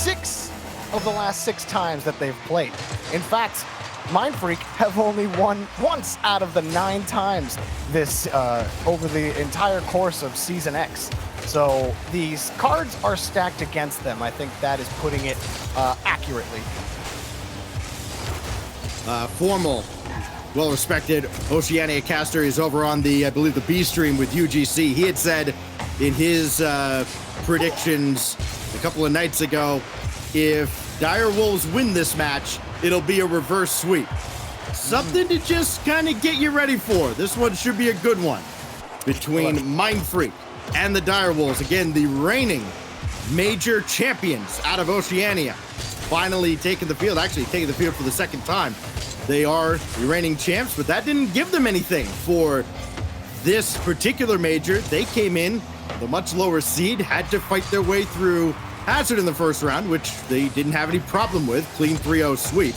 6 of the last 6 times that they've played. In fact, Mindfreak have only won once out of the 9 times this over the entire course of Season X. So these cards are stacked against them. I think that is putting it accurately. Formal, well-respected Oceanic caster is over on the, I believe, the B stream with UGC. He had said in his predictions a couple of nights ago, if Dire Wolves win this match, it'll be a reverse sweep. Something to just kind of get you ready for. This one should be a good one between Mindfreak and the Dire Wolves. Again, the reigning major champions out of Oceania. Finally taking the field, actually taking the field for the second time. They are the reigning champs, but that didn't give them anything for this particular major. They came in the much lower seed, had to fight their way through Hazard in the first round, which they didn't have any problem with. Clean 3-0 sweep.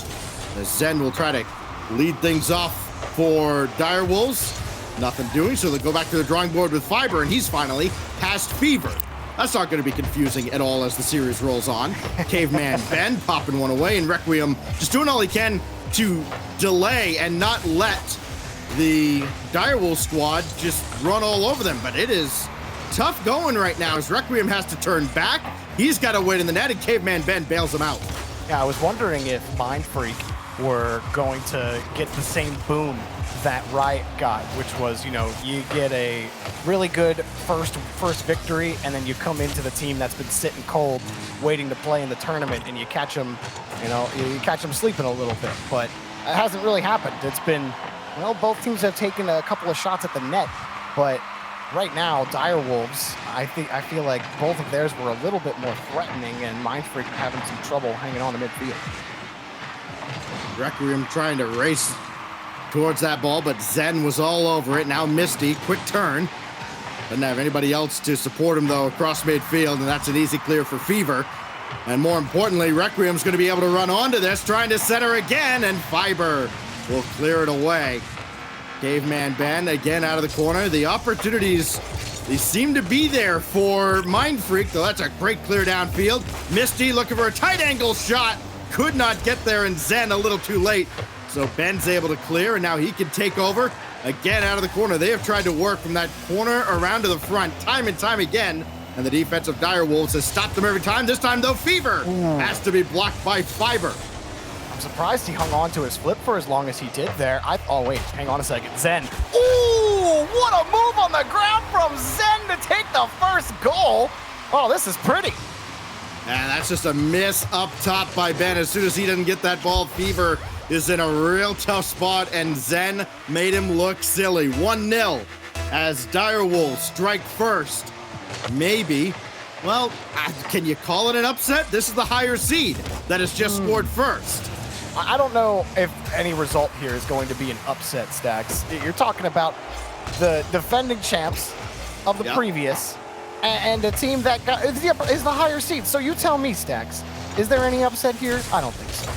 As Zen will try to lead things off for Dire Wolves. Nothing doing, so they'll go back to the drawing board with Fiber, and he's finally past Fever. That's not going to be confusing at all as the series rolls on. Caveman Ben popping one away, and Requiem just doing all he can to delay and not let the Dire Wolves squad just run all over them. But it is tough going right now as Requiem has to turn back. He's got to wait in the net, and Caveman Ben bails him out. Yeah, I was wondering if Mindfreak were going to get the same boom that Riot got, which was, you know, you get a really good first victory, and then you come into the team that's been sitting cold, waiting to play in the tournament, and you catch them, you know, you catch them sleeping a little bit. But it hasn't really happened. It's been, well, both teams have taken a couple of shots at the net, but right now, Dire Wolves, I feel like both of theirs were a little bit more threatening, and Mindfreak having some trouble hanging on to midfield. Requiem trying to race towards that ball, but Zen was all over it. Now Misty, quick turn. Doesn't have anybody else to support him, though, across midfield, and that's an easy clear for Fever. And more importantly, Requiem's going to be able to run onto this, trying to center again, and Fiber will clear it away. Caveman Ben again out of the corner. The opportunities, they seem to be there for Mindfreak, though that's a great clear downfield. Misty looking for a tight angle shot. Could not get there, and Zen a little too late. So Ben's able to clear, and now he can take over. Again out of the corner. They have tried to work from that corner around to the front time and time again, and the defense of Dire Wolves has stopped them every time. This time, though, Fever has to be blocked by Fiber. I'm surprised he hung on to his flip for as long as he did there. Oh, wait, hang on a second. Zen. Ooh, what a move on the ground from Zen to take the first goal. Oh, this is pretty. And that's just a miss up top by Ben. As soon as he doesn't get that ball, Fever is in a real tough spot, and Zen made him look silly. 1-0 as Dire Wolves strike first. Maybe. Well, can you call it an upset? This is the higher seed that has just scored first. I don't know if any result here is going to be an upset, Stacks. You're talking about the defending champs of the previous and a team that is the higher seed. So you tell me, Stacks, is there any upset here? I don't think so.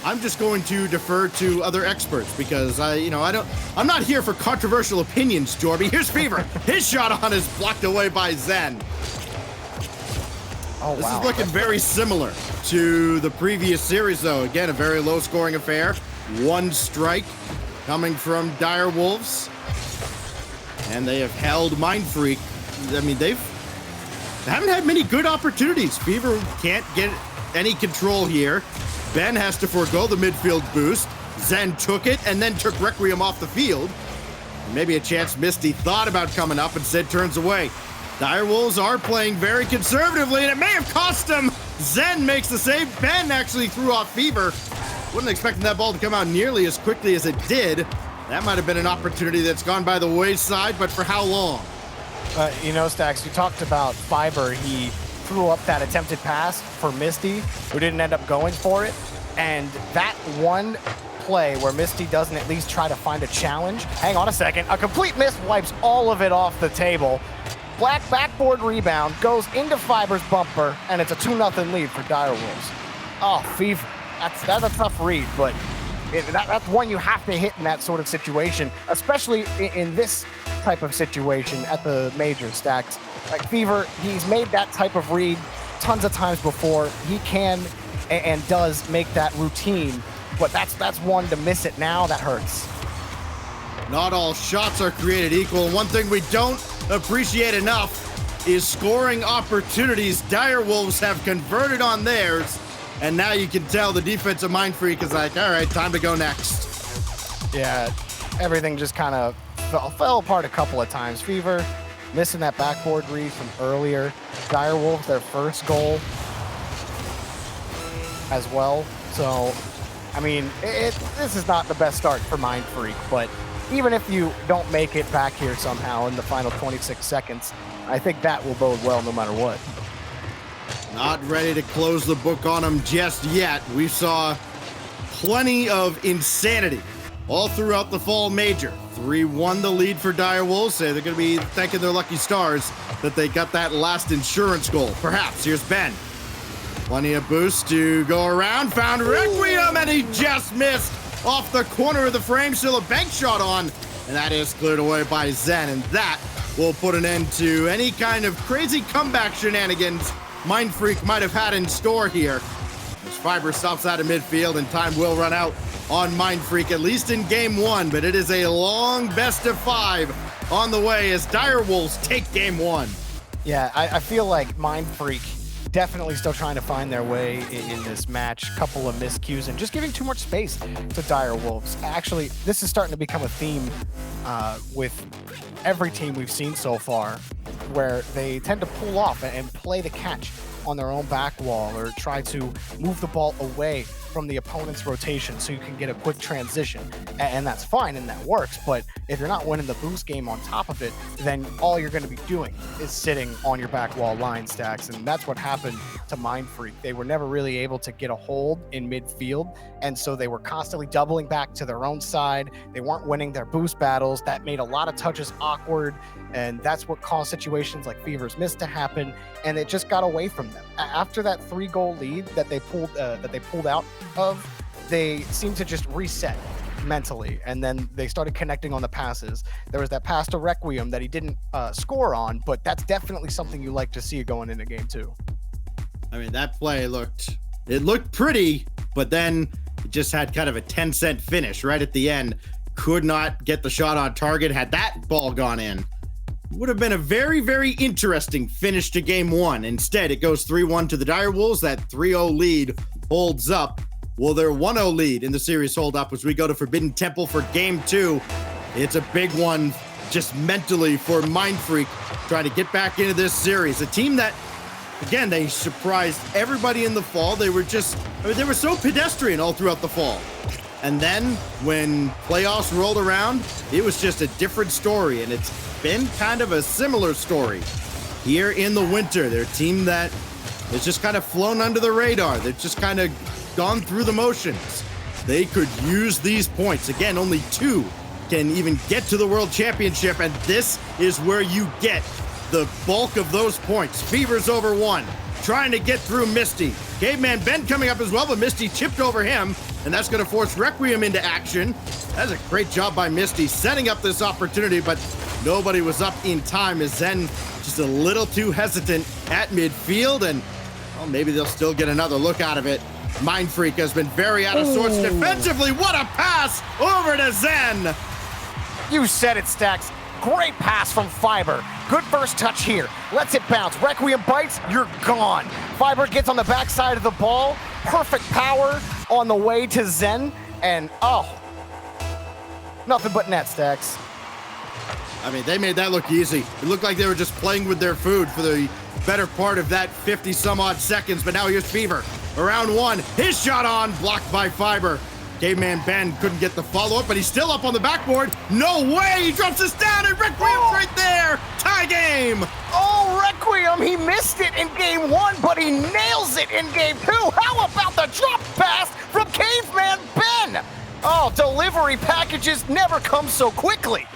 I'm just going to defer to other experts because I'm not here for controversial opinions, Jorby. Here's Fever. His shot on is blocked away by Zen. Oh, this wow. is looking very similar to the previous series, though. Again, a very low-scoring affair. One strike coming from Dire Wolves. And they have held Mindfreak. I mean, they haven't had many good opportunities. Fever can't get any control here. Ben has to forego the midfield boost. Zen took it and then took Requiem off the field. Maybe a chance Misty thought about coming up, instead turns away. Dire Wolves are playing very conservatively, and it may have cost them. Zen makes the save. Ben actually threw off Fever. Wasn't expecting that ball to come out nearly as quickly as it did. That might have been an opportunity that's gone by the wayside, but for how long? Stacks, you talked about Fiber. He threw up that attempted pass for Misty, who didn't end up going for it. And that one play where Misty doesn't at least try to find a challenge. Hang on a second. A complete miss wipes all of it off the table. Black backboard rebound goes into Fiber's bumper, and it's a 2-0 lead for Dire Wolves. Oh, Fever. That's a tough read, but that's one you have to hit in that sort of situation, especially in this type of situation at the major, Stacks. Like Fever, he's made that type of read tons of times before. He can and does make that routine, but that's one to miss it now. That hurts. Not all shots are created equal. One thing we don't appreciate enough is scoring opportunities. Direwolves have converted on theirs, and now you can tell the defensive Mindfreak is like, all right, time to go next. Yeah, everything just kind of fell apart a couple of times. Fever missing that backboard read from earlier. Direwolves, their first goal as well. So, I mean, this is not the best start for Mindfreak, but even if you don't make it back here somehow in the final 26 seconds, I think that will bode well no matter what. Not ready to close the book on them just yet. We saw plenty of insanity all throughout the fall major. 3-1 the lead for Direwolves. So they're going to be thanking their lucky stars that they got that last insurance goal. Perhaps. Here's Ben. Plenty of boost to go around. Found Requiem, and he just missed off the corner of the frame. Still a bank shot on, and that is cleared away by Zen. And that will put an end to any kind of crazy comeback shenanigans Mindfreak might have had in store here. As Fiber stops out of midfield, and time will run out on Mindfreak, at least in game one, but it is a long best of 5 on the way as Direwolves take game 1. Yeah, I feel like Mindfreak definitely still trying to find their way in this match. Couple of miscues and just giving too much space to Direwolves. Actually, this is starting to become a theme with every team we've seen so far, where they tend to pull off and play the catch on their own back wall or try to move the ball away from the opponent's rotation so you can get a quick transition. And that's fine and that works, but if you're not winning the boost game on top of it, then all you're going to be doing is sitting on your back wall line stacks. And that's what happened to Mindfreak. They were never really able to get a hold in midfield, and so they were constantly doubling back to their own side. They weren't winning their boost battles. That made a lot of touches awkward, and that's what caused situations like Fever's miss to happen, and it just got away from them. After that 3-goal lead that they pulled out of, they seemed to just reset mentally, and then they started connecting on the passes. There was that pass to Requiem that he didn't score on, but that's definitely something you like to see going into game 2. I mean, that play looked pretty, but then it just had kind of a 10-cent finish right at the end. Could not get the shot on target. Had that ball gone in, would have been a very, very interesting finish to game 1. Instead, it goes 3-1 to the Direwolves. That 3-0 lead holds up. Will their 1-0 lead in the series hold up as we go to Forbidden Temple for game 2? It's a big one just mentally for Mindfreak trying to get back into this series. A team that, again, they surprised everybody in the fall. They were so pedestrian all throughout the fall. And then when playoffs rolled around, it was just a different story. And it's been kind of a similar story here in the winter. They're a team that has just kind of flown under the radar. They've just kind of gone through the motions. They could use these points. Again, only 2 can even get to the World Championship, and this is where you get the bulk of those points. Fever's over 1, trying to get through Misty. Caveman Ben coming up as well, but Misty chipped over him, and that's going to force Requiem into action. That's a great job by Misty setting up this opportunity, but nobody was up in time as Zen just a little too hesitant at midfield, and well, maybe they'll still get another look out of it. Mindfreak has been very out of sorts defensively. What a pass over to Zen. You said it, Stacks. Great pass from Fiber. Good first touch here. Lets it bounce. Requiem bites, you're gone. Fiber gets on the backside of the ball. Perfect power on the way to Zen. And, nothing but net, Stacks. I mean, they made that look easy. It looked like they were just playing with their food for the better part of that 50-some-odd seconds. But now here's Fever. Around 1. His shot on. Blocked by Fiber. Caveman Ben couldn't get the follow-up, but he's still up on the backboard. No way! He drops this down, and Requiem's right there! Tie game! Oh, Requiem, he missed it in game 1, but he nails it in game 2. How about the drop pass from Caveman Ben? Oh, delivery packages never come so quickly.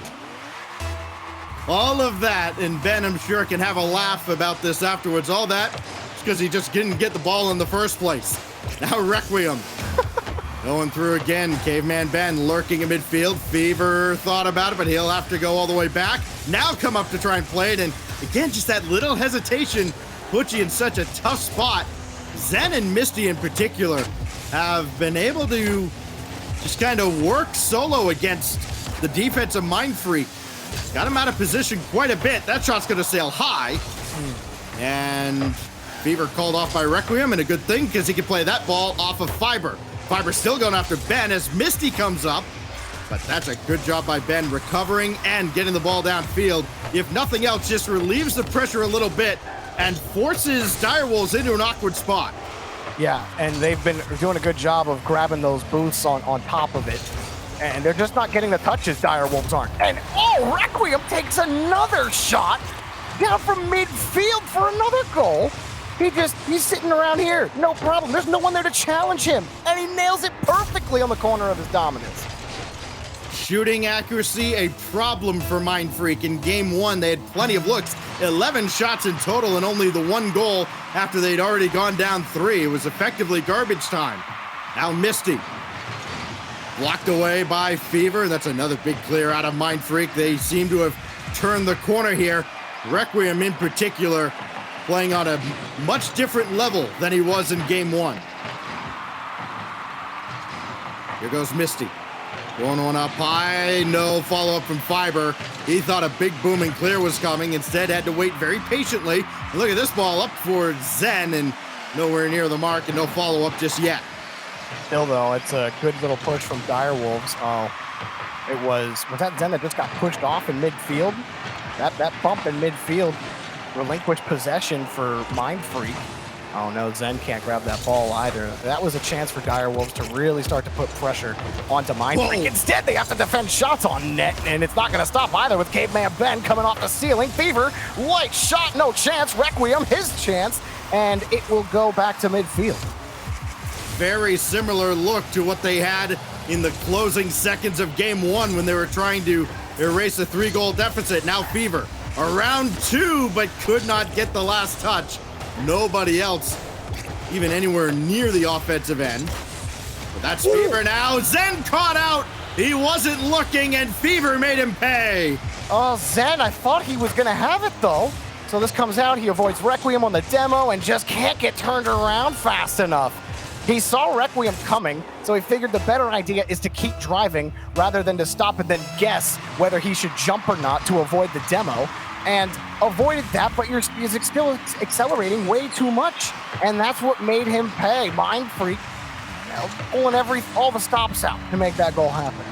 All of that, and Ben, I'm sure, can have a laugh about this afterwards. All that because he just didn't get the ball in the first place. Now Requiem. Going through again, Caveman Ben lurking in midfield. Fever thought about it, but he'll have to go all the way back. Now come up to try and play it, and again, just that little hesitation put you in such a tough spot. Zen and Misty in particular have been able to just kind of work solo against the defense of Mindfreak. Got him out of position quite a bit. That shot's going to sail high. And Fever called off by Requiem, and a good thing because he can play that ball off of Fiber. Fiber still going after Ben as Misty comes up. But that's a good job by Ben recovering and getting the ball downfield. If nothing else, just relieves the pressure a little bit and forces Direwolves into an awkward spot. Yeah, and they've been doing a good job of grabbing those boosts on top of it. And they're just not getting the touches Direwolves aren't. And Requiem takes another shot down from midfield for another goal. He's sitting around here, no problem. There's no one there to challenge him. And he nails it perfectly on the corner of his dominance. Shooting accuracy, a problem for Mindfreak. In game one, they had plenty of looks. 11 shots in total and only the one goal after they'd already gone down 3. It was effectively garbage time. Now Misty. Blocked away by Fever. That's another big clear out of Mindfreak. They seem to have turned the corner here. Requiem in particular playing on a much different level than he was in game one. Here goes Misty. Going one up high, no follow-up from Fiber. He thought a big boom and clear was coming. Instead, had to wait very patiently. And look at this ball up for Zen, and nowhere near the mark, and no follow-up just yet. Still, though, it's a good little push from Direwolves. Oh, was that Zen that just got pushed off in midfield? That bump in midfield relinquished possession for Mindfreak. Oh no, Zen can't grab that ball either. That was a chance for Direwolves to really start to put pressure onto Mindfreak. Instead, they have to defend shots on net, and it's not going to stop either with Caveman Ben coming off the ceiling. Fever, light shot, no chance. Requiem, his chance, and it will go back to midfield. Very similar look to what they had in the closing seconds of game one when they were trying to erase a 3-goal deficit. Now Fever around 2, but could not get the last touch. Nobody else even anywhere near the offensive end. But that's Fever now. Zen caught out. He wasn't looking, and Fever made him pay. Oh, Zen, I thought he was going to have it, though. So this comes out. He avoids Requiem on the demo and just can't get turned around fast enough. He saw Requiem coming, so he figured the better idea is to keep driving rather than to stop and then guess whether he should jump or not to avoid the demo. And avoided that, but you're still accelerating way too much. And that's what made him pay. Mindfreak pulling all the stops out to make that goal happen.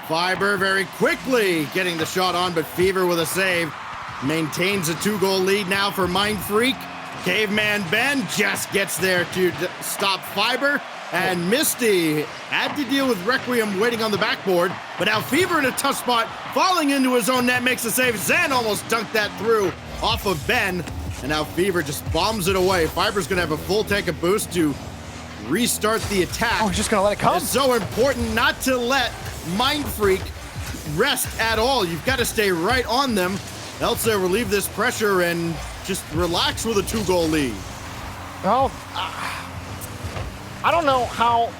Fiber very quickly getting the shot on, but Fever with a save. Maintains a 2-goal lead now for Mindfreak. Caveman Ben just gets there to stop Fiber. And Misty had to deal with Requiem waiting on the backboard, but now Fever in a tough spot, falling into his own net, makes the save. Zen almost dunked that through off of Ben, and now Fever just bombs it away. Fiber's gonna have a full tank of boost to restart the attack. Oh, he's just gonna let it come. It's so important not to let Mindfreak rest at all. You've got to stay right on them, else they'll relieve this pressure and just relax with a 2-goal lead. Oh, I don't know how.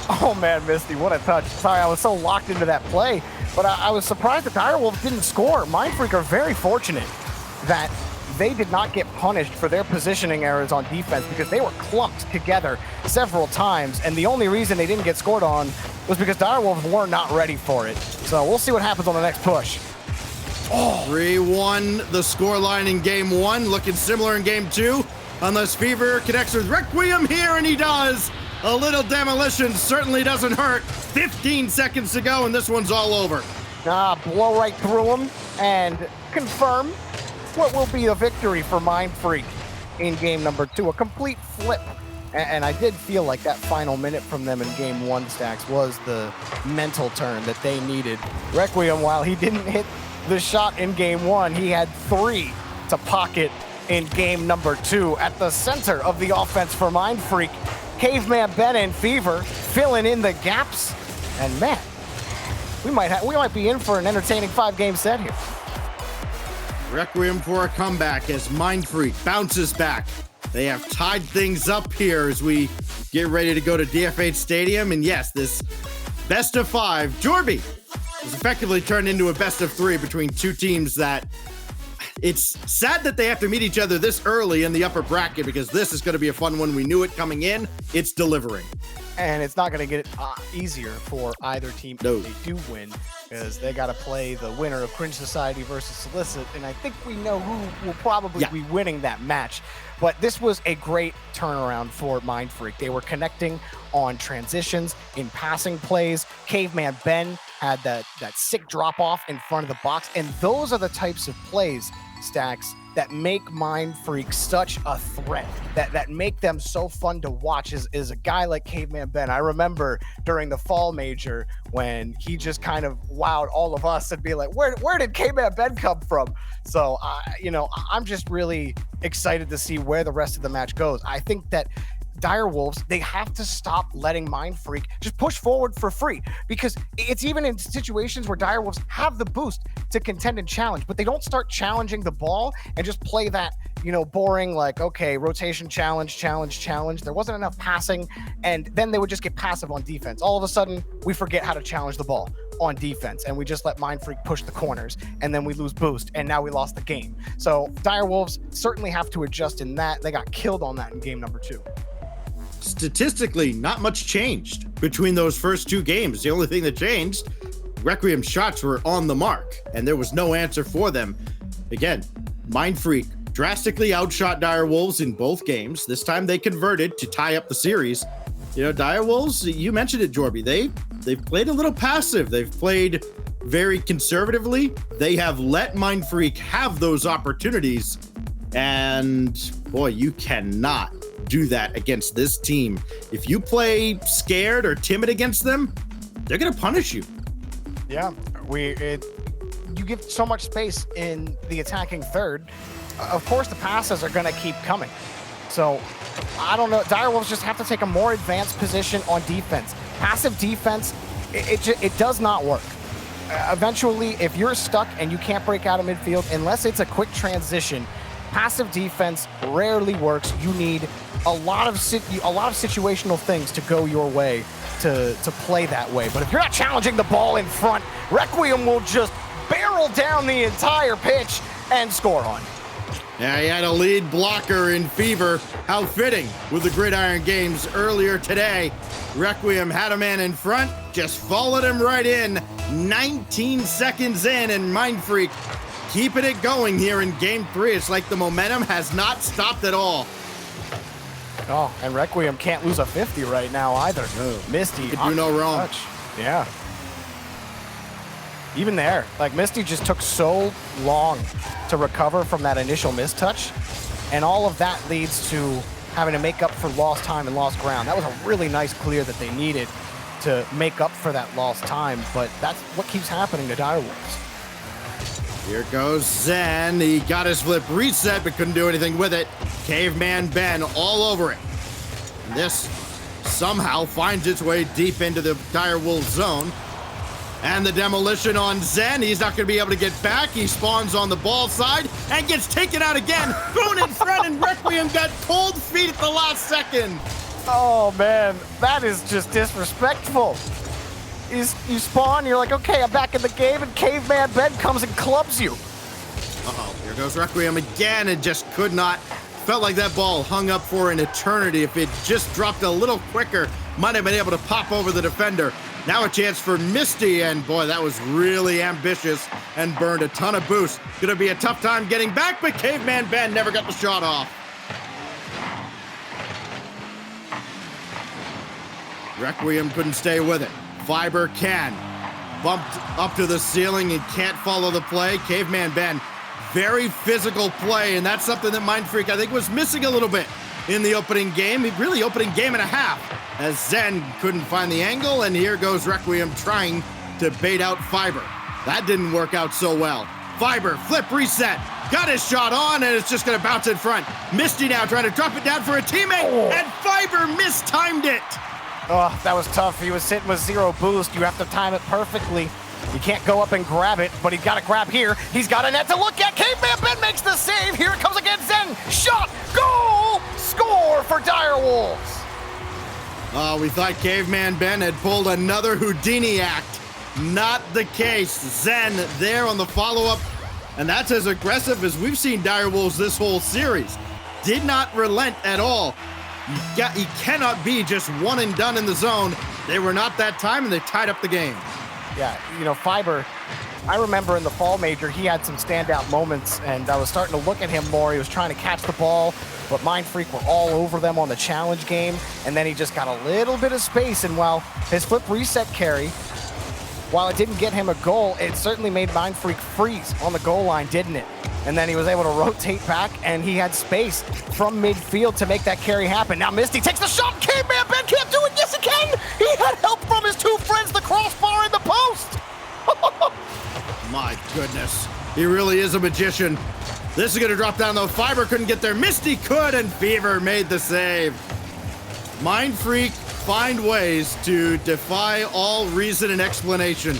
Oh man, Misty, what a touch. Sorry, I was so locked into that play, but I was surprised that Direwolves didn't score. Mindfreak are very fortunate that they did not get punished for their positioning errors on defense because they were clumped together several times, and the only reason they didn't get scored on was because Direwolves were not ready for it. So we'll see what happens on the next push. 3-1 the scoreline in game one, looking similar in game two. Unless Fever connects with Requiem here, and he does. A little demolition certainly doesn't hurt. 15 seconds to go, and this one's all over. Blow right through him and confirm what will be a victory for Mindfreak in game number 2. A complete flip. And I did feel like that final minute from them in game 1, Stacks, was the mental turn that they needed. Requiem, while he didn't hit the shot in game 1, he had 3 to pocket in game number 2. At the center of the offense for Mindfreak, Caveman Ben and Fever filling in the gaps. And man, we might be in for an entertaining 5-game set here. Requiem for a comeback as Mindfreak bounces back. They have tied things up here as we get ready to go to DFH Stadium. And yes, this best of 5, Jorby, has effectively turned into a best of 3 between two teams that It's sad that they have to meet each other this early in the upper bracket because this is going to be a fun one. We knew it coming in. It's delivering. And it's not going to get easier for either team if they do win, because they got to play the winner of Cringe Society versus Solicit, and I think we know who will probably be winning that match. But this was a great turnaround for Mindfreak. They were connecting on transitions, in passing plays. Caveman Ben had that sick drop-off in front of the box, and those are the types of plays, Stacks, that make Mindfreak such a threat, that make them so fun to watch is a guy like Caveman Ben. I remember during the fall major when he just kind of wowed all of us and be like, where did Caveman Ben come from? So, I'm just really excited to see where the rest of the match goes. I think that Direwolves, they have to stop letting Mindfreak just push forward for free, because it's even in situations where Direwolves have the boost to contend and challenge, but they don't start challenging the ball and just play that, boring, like, okay, rotation, challenge. There wasn't enough passing, and then they would just get passive on defense. All of a sudden, we forget how to challenge the ball on defense, and we just let Mindfreak push the corners, and then we lose boost, and now we lost the game. So Direwolves certainly have to adjust in that. They got killed on that in game number 2. Statistically, not much changed between those first 2 games. The only thing that changed, Requiem shots were on the mark, and there was no answer for them. Again, Mindfreak drastically outshot Direwolves in both games. This time they converted to tie up the series. Direwolves, you mentioned it, Jorby. They've played a little passive. They've played very conservatively. They have let Mindfreak have those opportunities, and boy, you cannot do that against this team. If you play scared or timid against them, they're gonna punish you. Yeah, you give so much space in the attacking third. Of course, the passes are gonna keep coming. So I don't know. Direwolves just have to take a more advanced position on defense. Passive defense, it does not work. Eventually, if you're stuck and you can't break out of midfield, unless it's a quick transition, passive defense rarely works. You need a lot of situational things to go your way to play that way. But if you're not challenging the ball in front, Requiem will just barrel down the entire pitch and score on. Yeah, he had a lead blocker in Fever. How fitting with the Gridiron Games earlier today. Requiem had a man in front, just followed him right in. 19 seconds in, and Mindfreak keeping it going here in game 3. It's like the momentum has not stopped at all. Oh, and Requiem can't lose a 50 right now either. No. Misty. Could do no wrong. Touch. Yeah. Even there, like, Misty just took so long to recover from that initial mistouch, and all of that leads to having to make up for lost time and lost ground. That was a really nice clear that they needed to make up for that lost time, but that's what keeps happening to Direwolves. Here goes Zen. He got his flip reset, but couldn't do anything with it. Caveman Ben all over it. And this somehow finds its way deep into the Direwolf zone. And the demolition on Zen. He's not going to be able to get back. He spawns on the ball side and gets taken out again. Thrown in front, and Requiem got cold feet at the last second. Oh, man. That is just disrespectful. You spawn, you're like, okay, I'm back in the game, and Caveman Ben comes and clubs you. Uh-oh, here goes Requiem again, and just could not. Felt like that ball hung up for an eternity. If it just dropped a little quicker, might have been able to pop over the defender. Now a chance for Misty, and boy, that was really ambitious and burned a ton of boost. Gonna be a tough time getting back, but Caveman Ben never got the shot off. Requiem couldn't stay with it. Fiber can. Bumped up to the ceiling and can't follow the play. Caveman Ben, very physical play, and that's something that Mindfreak, I think, was missing a little bit in the opening game. Really opening game and a half, as Zen couldn't find the angle, and here goes Requiem trying to bait out Fiber. That didn't work out so well. Fiber, flip reset, got his shot on, and it's just gonna bounce in front. Misty now trying to drop it down for a teammate, and Fiber mistimed it. Oh, that was tough. He was sitting with 0 boost. You have to time it perfectly. You can't go up and grab it, but he's got to grab here. He's got a net to look at. Caveman Ben makes the save. Here it comes again. Zen, shot, goal, score for Direwolves. Oh, we thought Caveman Ben had pulled another Houdini act. Not the case. Zen there on the follow-up. And that's as aggressive as we've seen Direwolves this whole series. Did not relent at all. You cannot be just one and done in the zone. They were not that time, and they tied up the game. Yeah, you know, Fiber, I remember in the fall major, he had some standout moments, and I was starting to look at him more. He was trying to catch the ball, but Mindfreak were all over them on the challenge game, and then he just got a little bit of space, and while his flip reset carry, while it didn't get him a goal, it certainly made Mindfreak freeze on the goal line, didn't it? And then he was able to rotate back, and he had space from midfield to make that carry happen. Now Misty takes the shot. Caveman Ben can't do it. Yes, he can. He had help from his two friends, the crossbar and the post. My goodness. He really is a magician. This is going to drop down, though. Fiber couldn't get there. Misty could, and Fever made the save. Mindfreak find ways to defy all reason and explanation.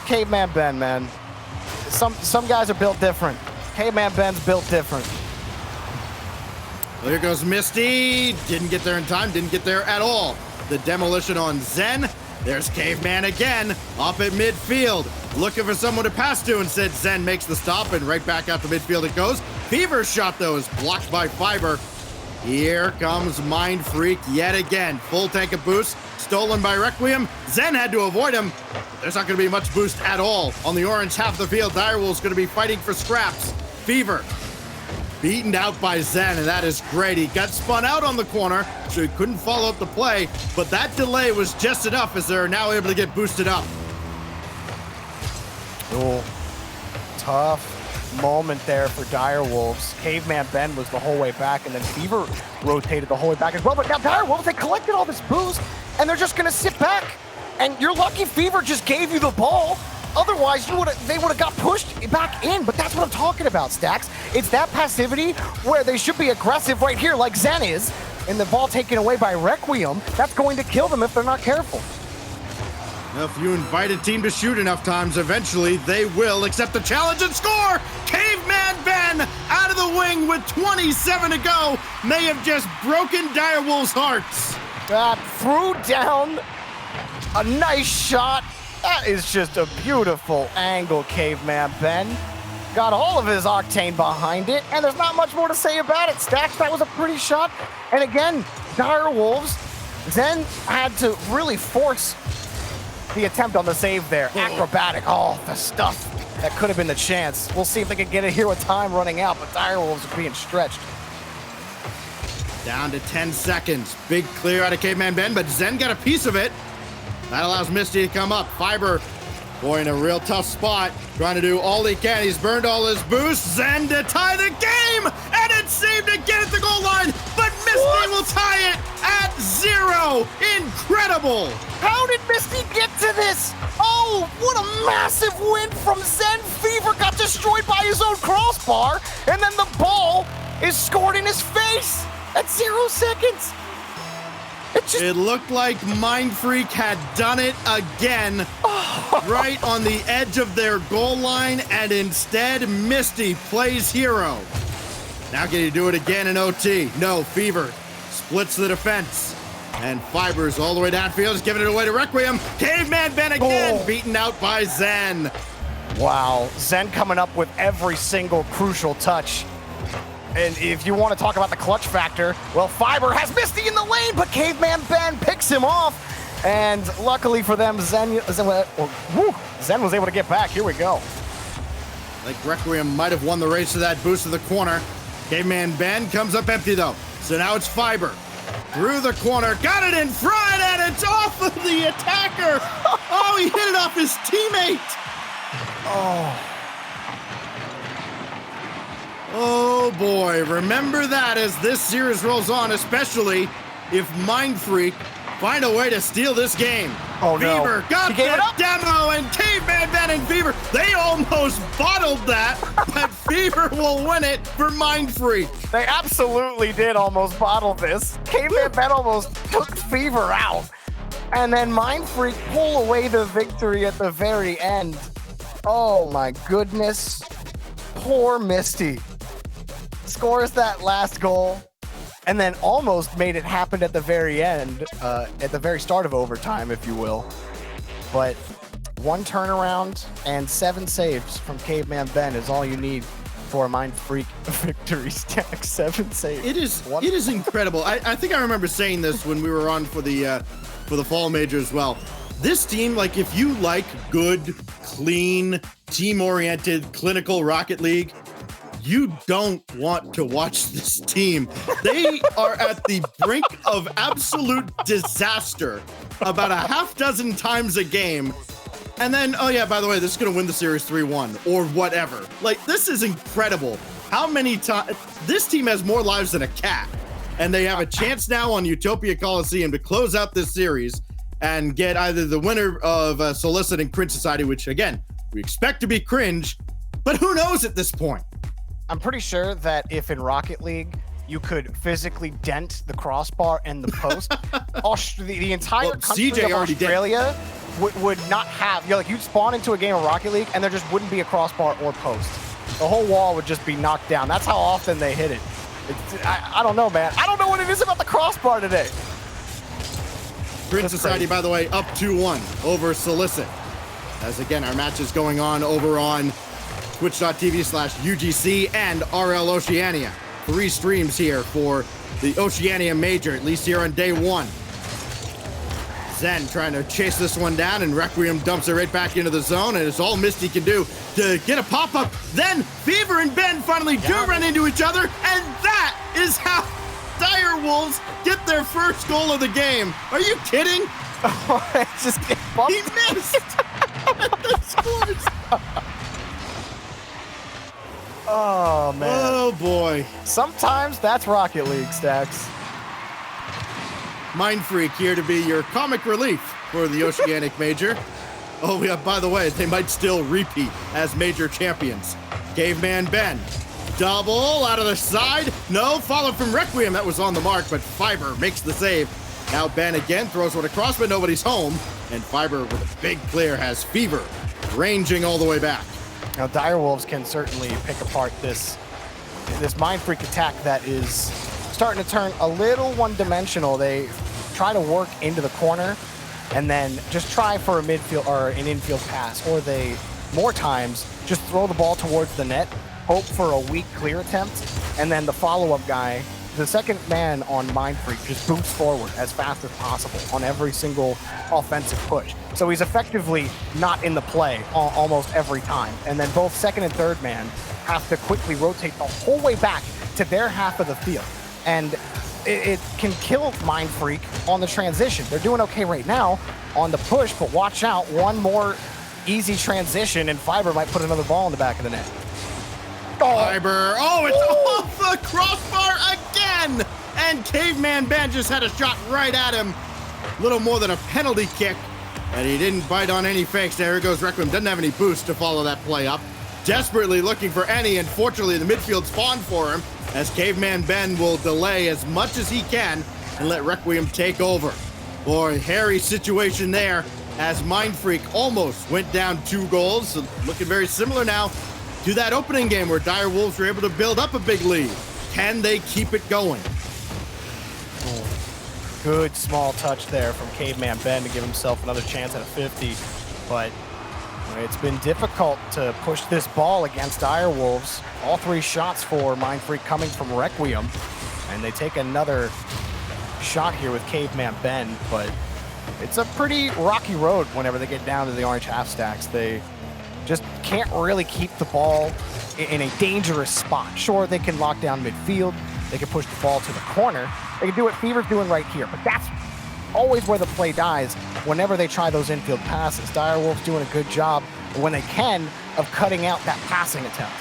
Caveman Ben, man. Some guys are built different. Caveman Ben's built different. Well, here goes Misty. Didn't get there in time. Didn't get there at all. The demolition on Zen. There's Caveman again, up at midfield. Looking for someone to pass to, and said Zen makes the stop, and right back out to midfield it goes. Fever's shot, though, is blocked by Fiber. Here comes Mindfreak yet again. Full tank of boost, stolen by Requiem. Zen had to avoid him. There's not going to be much boost at all. On the orange half of the field, Direwolves going to be fighting for scraps. Fever beaten out by Zen, and that is great. He got spun out on the corner, so he couldn't follow up the play, but that delay was just enough as they're now able to get boosted up. Oh, tough moment there for Direwolves. Caveman Ben was the whole way back, and then Fever rotated the whole way back as well. But now Direwolves, they collected all this boost, and they're just going to sit back. And you're lucky Fever just gave you the ball. Otherwise, they would have got pushed back in. But that's what I'm talking about, Stacks. It's that passivity where they should be aggressive right here, like Zen is, and the ball taken away by Requiem. That's going to kill them if they're not careful. Well, if you invite a team to shoot enough times, eventually they will accept the challenge and score! Caveman Ben out of the wing with 27 to go may have just broken Direwolves' hearts. Threw down a nice shot. That is just a beautiful angle, Caveman Ben. Got all of his octane behind it, and there's not much more to say about it. Stacks, that was a pretty shot. And again, Direwolves then had to really force the attempt on the save there. Acrobatic, the stuff. That could have been the chance. We'll see if they can get it here with time running out, but Direwolves are being stretched. Down to 10 seconds. Big clear out of Caveman Ben, but Zen got a piece of it. That allows Misty to come up. Fiber, boy, in a real tough spot. Trying to do all he can. He's burned all his boost. Zen to tie the game! And it's saved again at the goal line, but Misty will tie it at 0. Incredible! How did Misty get to this? Oh, what a massive win from Zen. Fever got destroyed by his own crossbar, and then the ball is scored in his face at 0 seconds. It looked like Mindfreak had done it again, right on the edge of their goal line, and instead Misty plays hero. Now can he do it again in OT? No, Fever splits the defense, and Fiber's all the way downfield, is giving it away to Requiem. Caveman Ben again, beaten out by Zen. Wow, Zen coming up with every single crucial touch. And if you want to talk about the clutch factor, well, Fiber has Misty in the lane, but Caveman Ben picks him off. And luckily for them, Zen was able to get back. Here we go. I think Requiem might have won the race to that boost to the corner. Caveman Ben comes up empty, though. So now it's Fiber. Through the corner, got it in front, and it's off of the attacker. Oh, he hit it off his teammate. Oh boy, remember that as this series rolls on, especially if Mindfreak find a way to steal this game. Oh no. Fever got that demo, and Caveman Ben and Fever, they almost bottled that, but Fever will win it for Mindfreak. They absolutely did almost bottle this. Caveman Ben almost took Fever out. And then Mindfreak pull away the victory at the very end. Oh my goodness. Poor Misty. Scores that last goal, and then almost made it happen at the very end, at the very start of overtime, if you will. But 1 turnaround and 7 saves from Caveman Ben is all you need for a Mindfreak victory stack. 7 saves. It is incredible. I think I remember saying this when we were on for the fall major as well. This team, like, if you like good, clean, team-oriented, clinical Rocket League, you don't want to watch this team. They are at the brink of absolute disaster about a half dozen times a game. And then, oh yeah, by the way, this is going to win the series 3-1 or whatever. Like, this is incredible. How many times? This team has more lives than a cat. And they have a chance now on Utopia Coliseum to close out this series and get either the winner of Solicit and Cringe Society, which, again, we expect to be cringe, but who knows at this point? I'm pretty sure that if in Rocket League you could physically dent the crossbar and the post, the entire country CJ of already Australia would not have, like, you'd spawn into a game of Rocket League and there just wouldn't be a crossbar or post. The whole wall would just be knocked down. That's how often they hit it. I don't know, man. I don't know what it is about the crossbar today. Cringe Society, by the way, up 2-1 over Solicit. As again, our match is going on over on twitch.tv/UGC and RL Oceania. 3 streams here for the Oceania Major, at least here on day 1. Zen trying to chase this one down, and Requiem dumps it right back into the zone, and it's all Misty can do to get a pop-up. Then Fever and Ben finally do run into each other, and that is how Dire Wolves get their first goal of the game. Are you kidding? Just get bumped. He missed! That scores! Oh, man. Oh, boy. Sometimes that's Rocket League, Stacks. Mindfreak here to be your comic relief for the Oceanic Major. Oh, yeah, by the way, they might still repeat as major champions. Caveman Ben. Double out of the side. No, followed from Requiem. That was on the mark, but Fiber makes the save. Now Ben again throws one across, but nobody's home. And Fiber with a big clear has Fever ranging all the way back. Now, Dire Wolves can certainly pick apart this Mindfreak attack that is starting to turn a little one-dimensional. They try to work into the corner and then just try for a midfield or an infield pass, or they more times just throw the ball towards the net, hope for a weak clear attempt, and then the follow-up guy, the second man on Mindfreak, just boots forward as fast as possible on every single offensive push. So he's effectively not in the play almost every time. And then both second and third man have to quickly rotate the whole way back to their half of the field. And it can kill Mindfreak on the transition. They're doing okay right now on the push, but watch out, one more easy transition and Fiber might put another ball in the back of the net. Fiber, oh, it's off the crossbar again! And Caveman Ben just had a shot right at him. Little more than a penalty kick, and he didn't bite on any fakes. There goes Requiem, doesn't have any boost to follow that play up. Desperately looking for any, and fortunately the midfield spawned for him, as Caveman Ben will delay as much as he can and let Requiem take over. Boy, hairy situation there, as Mindfreak almost went down 2 goals. So looking very similar now to that opening game where Dire Wolves were able to build up a big lead. Can they keep it going? Good small touch there from Caveman Ben to give himself another chance at a 50, but it's been difficult to push this ball against Dire Wolves. All 3 shots for Mindfreak coming from Requiem, and they take another shot here with Caveman Ben, but it's a pretty rocky road whenever they get down to the orange half stacks. They just can't really keep the ball in a dangerous spot. Sure, they can lock down midfield, they can push the ball to the corner, they can do what Fever's doing right here, but that's always where the play dies whenever they try those infield passes. Dire Wolves doing a good job when they can of cutting out that passing attempt.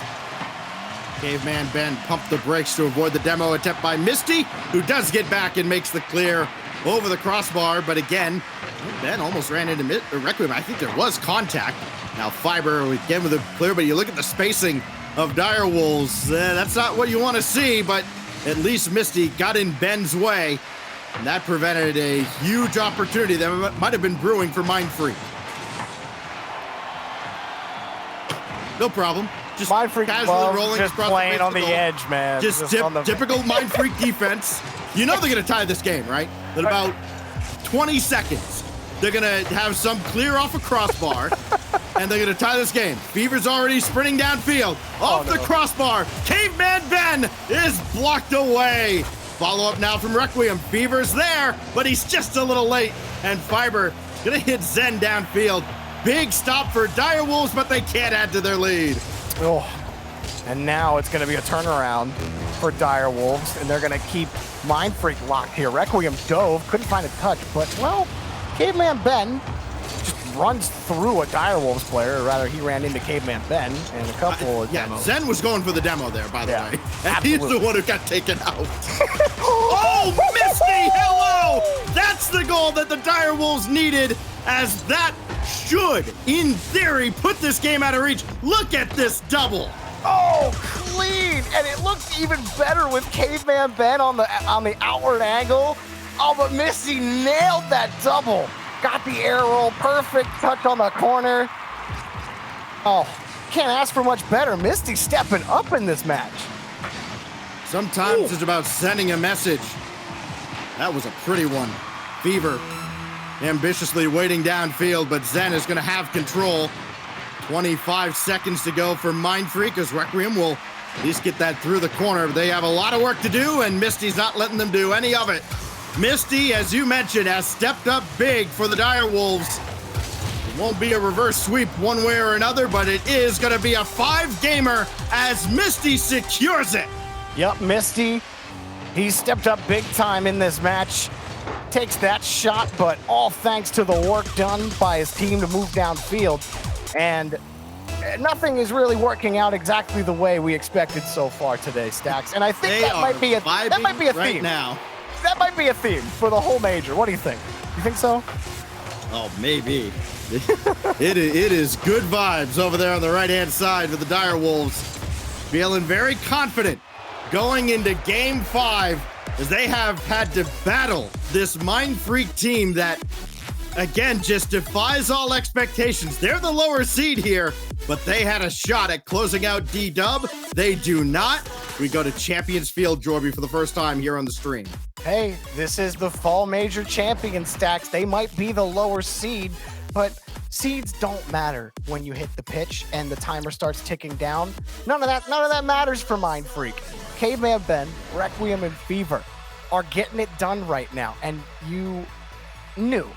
Caveman Ben pumped the brakes to avoid the demo attempt by Misty, who does get back and makes the clear over the crossbar, but again, Ben almost ran into Requiem. I think there was contact. Now Fiber again with a clear, but you look at the spacing of Dire Wolves. That's not what you want to see, but at least Misty got in Ben's way, and that prevented a huge opportunity that might have been brewing for Mindfreak. No problem. Just Mindfreak casually rolling just across playing the on the edge, man. Just typical Mindfreak defense. You know they're going to tie this game, right? In about 20 seconds. They're going to have some clear off a crossbar, and they're going to tie this game. Fever's already sprinting downfield. Off the crossbar. Caveman Ben is blocked away. Follow-up now from Requiem. Fever's there, but he's just a little late. And Fiber going to hit Zen downfield. Big stop for Dire Wolves, but they can't add to their lead. Oh, and now it's going to be a turnaround for Dire Wolves, and they're going to keep Mindfreak locked here. Requiem dove, couldn't find a touch, but, well, Caveman Ben just runs through a Dire Wolves player, or rather, he ran into Caveman Ben and a couple of demos. Zen was going for the demo there, by the way. And absolutely. he's the one who got taken out. Oh, Misty, hello! That's the goal that the Dire Wolves needed, as that should, in theory, put this game out of reach. Look at this double. Oh, clean! And it looked even better with Caveman Ben on the outward angle. Oh, but Misty nailed that double. Got the air roll, perfect touch on the corner. Oh, can't ask for much better. Misty stepping up in this match. Sometimes it's about sending a message. That was a pretty one. Fever ambitiously waiting downfield, but Zen is going to have control. 25 seconds to go for Mindfreak, as Requiem will at least get that through the corner. They have a lot of work to do, and Misty's not letting them do any of it. Misty, as you mentioned, has stepped up big for the Dire Wolves. It won't be a reverse sweep one way or another, but it is going to be a 5-gamer as Misty secures it. Yep, Misty, he stepped up big time in this match. Takes that shot, but all thanks to the work done by his team to move downfield. And nothing is really working out exactly the way we expected so far today, Stacks. And I think that might be a theme right now. That might be a theme for the whole major. What do you think? You think so? Oh, maybe. It is good vibes over there on the right-hand side for the Dire Wolves. Feeling very confident going into Game 5, as they have had to battle this Mindfreak team that, again, just defies all expectations. They're the lower seed here, but they had a shot at closing out D-Dub. They do not. We go to Champions Field, Jorby, for the first time here on the stream. Hey, this is the fall major champion, Stacks. They might be the lower seed, but seeds don't matter when you hit the pitch and the timer starts ticking down. None of that matters for Mindfreak. Caveman Ben, Requiem, and Fever are getting it done right now, and you knew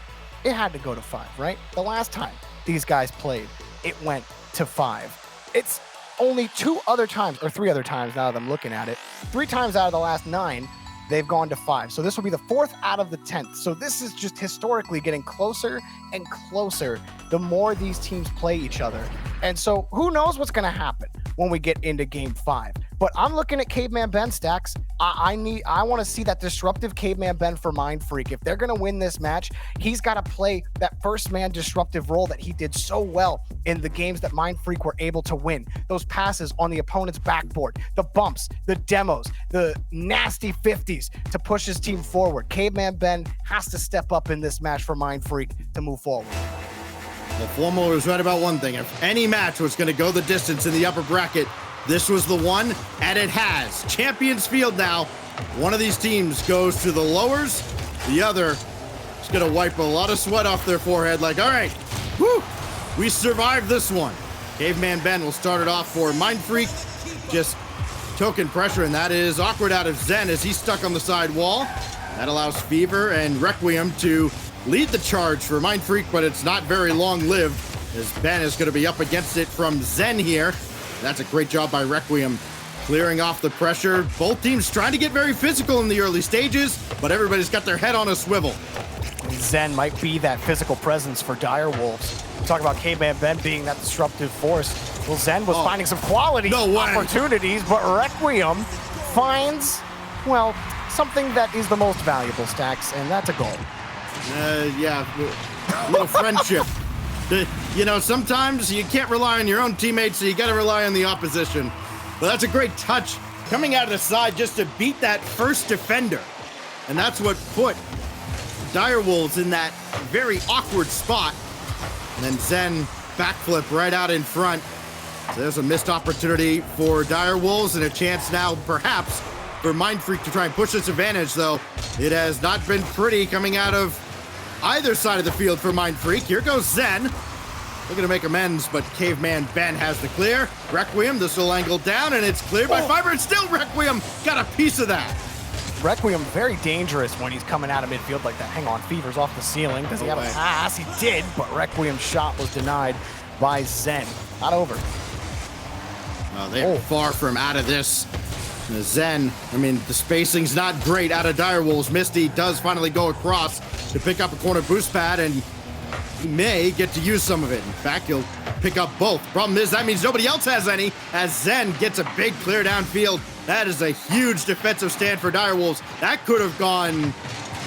it had to go to 5, right? The last time these guys played, it went to 5. It's only 2 other times, or 3 other times now that I'm looking at it. 3 times out of the last 9, they've gone to 5. So this will be the 4th out of the 10th. So this is just historically getting closer and closer the more these teams play each other. And so who knows what's going to happen when we get into Game 5. But I'm looking at Caveman Ben, Stacks. I want to see that disruptive Caveman Ben for Mindfreak. If they're going to win this match, he's got to play that first man disruptive role that he did so well in the games that Mindfreak were able to win. Those passes on the opponent's backboard, the bumps, the demos, the nasty 50s to push his team forward. Caveman Ben has to step up in this match for Mindfreak to move forward. Well, Formal was right about one thing. If any match was going to go the distance in the upper bracket, this was the one, and it has. Champions Field now. One of these teams goes to the lowers. The other is going to wipe a lot of sweat off their forehead like, all right, whew, we survived this one. Caveman Ben will start it off for Mindfreak. Just token pressure, and that is awkward out of Zen as he's stuck on the side wall. That allows Fever and Requiem to lead the charge for Mindfreak, but it's not very long-lived, as Ben is going to be up against it from Zen here. That's a great job by Requiem, clearing off the pressure. Both teams trying to get very physical in the early stages, but everybody's got their head on a swivel. Zen might be that physical presence for Dire Wolves. Talk about Caveman Ben being that disruptive force. Well, Zen was finding some quality opportunities, but Requiem finds, well, something that is the most valuable, Stacks, and that's a goal. Yeah, a little friendship. You know, sometimes you can't rely on your own teammates, so you got to rely on the opposition. But that's a great touch coming out of the side just to beat that first defender. And that's what put Dire Wolves in that very awkward spot. And then Zen backflip right out in front. So there's a missed opportunity for Dire Wolves and a chance now, perhaps, for Mindfreak to try and push this advantage, though. It has not been pretty coming out of either side of the field for Mindfreak. Here goes Zen. Looking to make amends, but Caveman Ben has the clear. Requiem, this will angle down, and it's cleared by Fiber, and still Requiem got a piece of that. Requiem very dangerous when he's coming out of midfield like that. Hang on, Fever's off the ceiling. Does he have a pass? He did, but Requiem's shot was denied by Zen. Not over. Well, they're far from out of this. Zen, I mean, the spacing's not great out of Direwolves. Misty does finally go across to pick up a corner boost pad, and he may get to use some of it. In fact, he'll pick up both. Problem is, that means nobody else has any, as Zen gets a big clear downfield. That is a huge defensive stand for Direwolves. That could have gone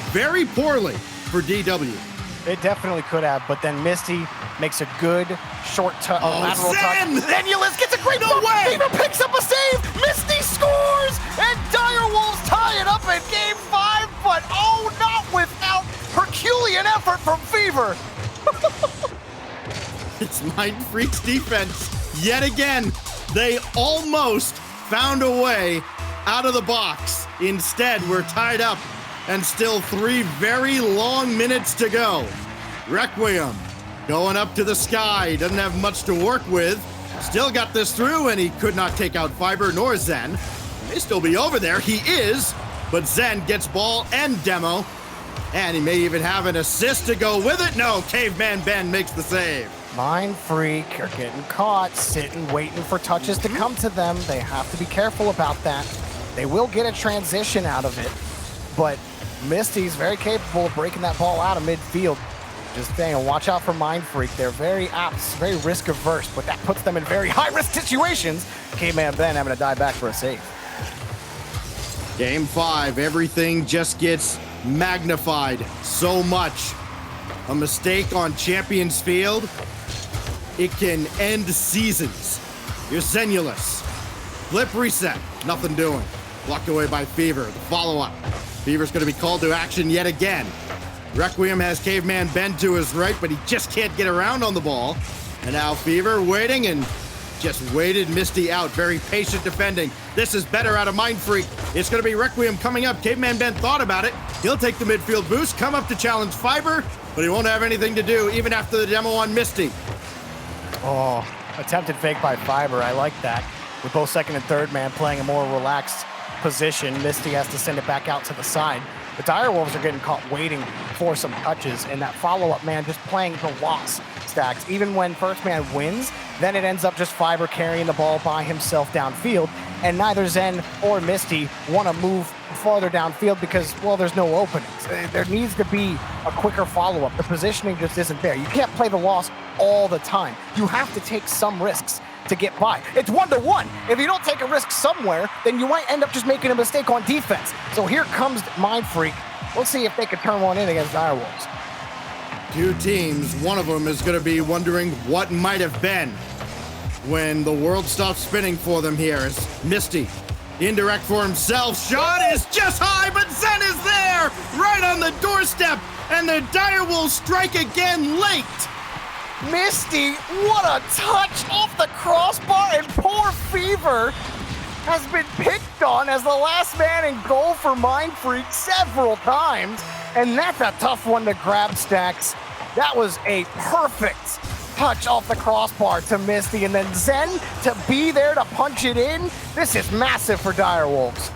very poorly for DW. It definitely could have, but then Misty makes a good short lateral Zen! touch. Zenulus gets a great No way! Fever picks up a save. Misty scores, and Direwolves tie it up in Game 5, but oh, not without Herculean effort from Fever. It's Mindfreak's defense yet again. They almost found a way out of the box. Instead, we're tied up and still 3 very long minutes to go. Requiem going up to the sky. Doesn't have much to work with. Still got this through, and he could not take out Fiber nor Zen. He may still be over there. He is, but Zen gets ball and demo. And he may even have an assist to go with it. No, Caveman Ben makes the save. Mindfreak are getting caught, sitting, waiting for touches to come to them. They have to be careful about that. They will get a transition out of it, but Misty's very capable of breaking that ball out of midfield. Just saying, watch out for Mindfreak. They're very apt, very risk averse, but that puts them in very high risk situations. Caveman Ben having to dive back for a save. Game 5, everything just gets magnified so much. A mistake on Champions Field, it can end seasons. You're Zenulus. Flip reset, nothing doing. Blocked away by Fever, the follow-up. Fever's gonna be called to action yet again. Requiem has Caveman Ben to his right, but he just can't get around on the ball. And now Fever waiting and just waited Misty out. Very patient defending. This is better out of Mindfreak. It's gonna be Requiem coming up. Caveman Ben thought about it. He'll take the midfield boost, come up to challenge Fiber, but he won't have anything to do even after the demo on Misty. Oh, attempted fake by Fiber. I like that. With both second and third man playing a more relaxed position, Misty has to send it back out to the side. The Direwolves are getting caught waiting for some touches, and that follow-up man just playing the loss stacks. Even when first man wins, then it ends up just Fiber carrying the ball by himself downfield, and neither Zen or Misty want to move farther downfield because, well, there's no openings. There needs to be a quicker follow-up. The positioning just isn't there. You can't play the loss all the time. You have to take some risks to get by. It's 1-to-1. If you don't take a risk somewhere, then you might end up just making a mistake on defense. So here comes Mindfreak. Let's see if they can turn one in against Direwolves. 2 teams, one of them is going to be wondering what might have been when the world stops spinning for them here. As Misty, indirect for himself, shot is just high, but Zen is there, right on the doorstep, and the Direwolves strike again late. Misty, what a touch off the crossbar, and poor Fever has been picked on as the last man in goal for Mindfreak several times, and that's a tough one to grab, Stacks. That was a perfect touch off the crossbar to Misty, and then Zen to be there to punch it in. This is massive for Direwolves.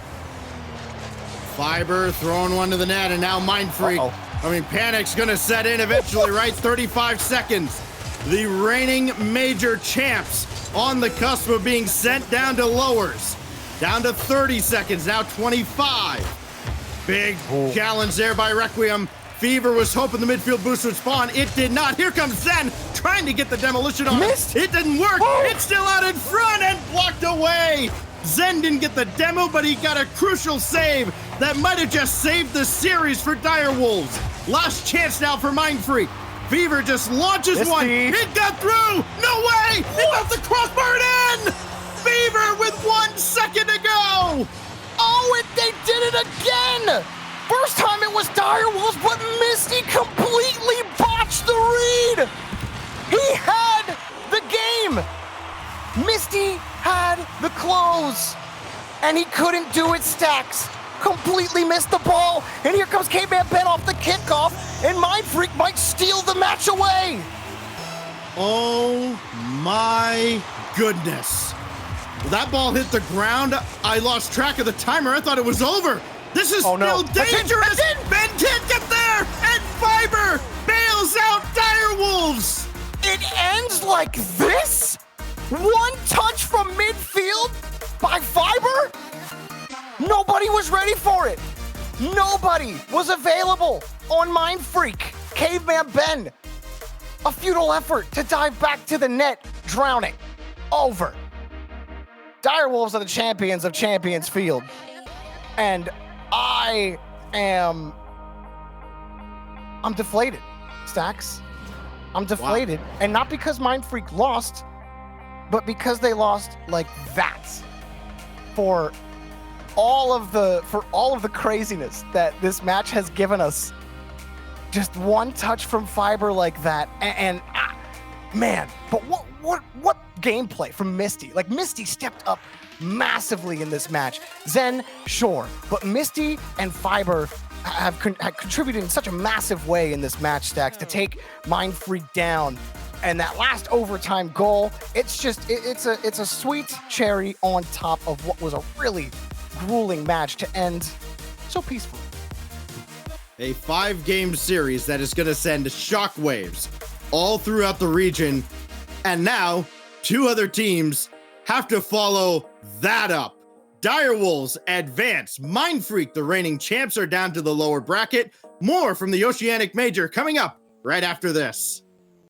Fiber throwing one to the net, and now Mindfreak. I mean, panic's gonna set in eventually, right? 35 seconds. The reigning major champs on the cusp of being sent down to lowers. Down to 30 seconds, now 25. Big challenge there by Requiem. Fever was hoping the midfield boost would spawn. It did not. Here comes Zen trying to get the demolition on it. It didn't work. It's still out in front and blocked away. Zen didn't get the demo, but he got a crucial save that might have just saved the series for Direwolves. Last chance now for Mindfreak. Fever just launches one. It got through. No way. It got the crossbar in. Fever with 1 second to go. Oh, they did it again. First time it was Direwolves, but Misty completely botched the read. He had the game. Misty had the close, and he couldn't do it, Stacks. completely missed the ball, and here comes Caveman Ben off the kickoff, and Mindfreak might steal the match away. Oh my goodness. That ball hit the ground. I lost track of the timer. I thought it was over. This is still dangerous. Ben can't get there, and Fiber bails out Direwolves. It ends like this? One touch from midfield by Fiber? Nobody was ready for it. Nobody was available on Mindfreak. Caveman Ben, a futile effort to dive back to the net, drowning. Over. Direwolves are the champions of Champions Field. And I'm deflated, Stacks. I'm deflated. Wow. And not because Mindfreak lost, but because they lost like that. For all of the craziness that this match has given us. Just one touch from Fiber like that, and man, but what gameplay from Misty? Like, Misty stepped up massively in this match. Zen, sure, but Misty and Fiber have contributed in such a massive way in this match, Stacks, to take Mindfreak down. And that last overtime goal, it's a sweet cherry on top of what was a really grueling match to end so peacefully. A 5-game series that is going to send shockwaves all throughout the region. And now 2 other teams have to follow that up. Direwolves advance. Mindfreak, the reigning champs, are down to the lower bracket. More from the Oceanic Major coming up right after this.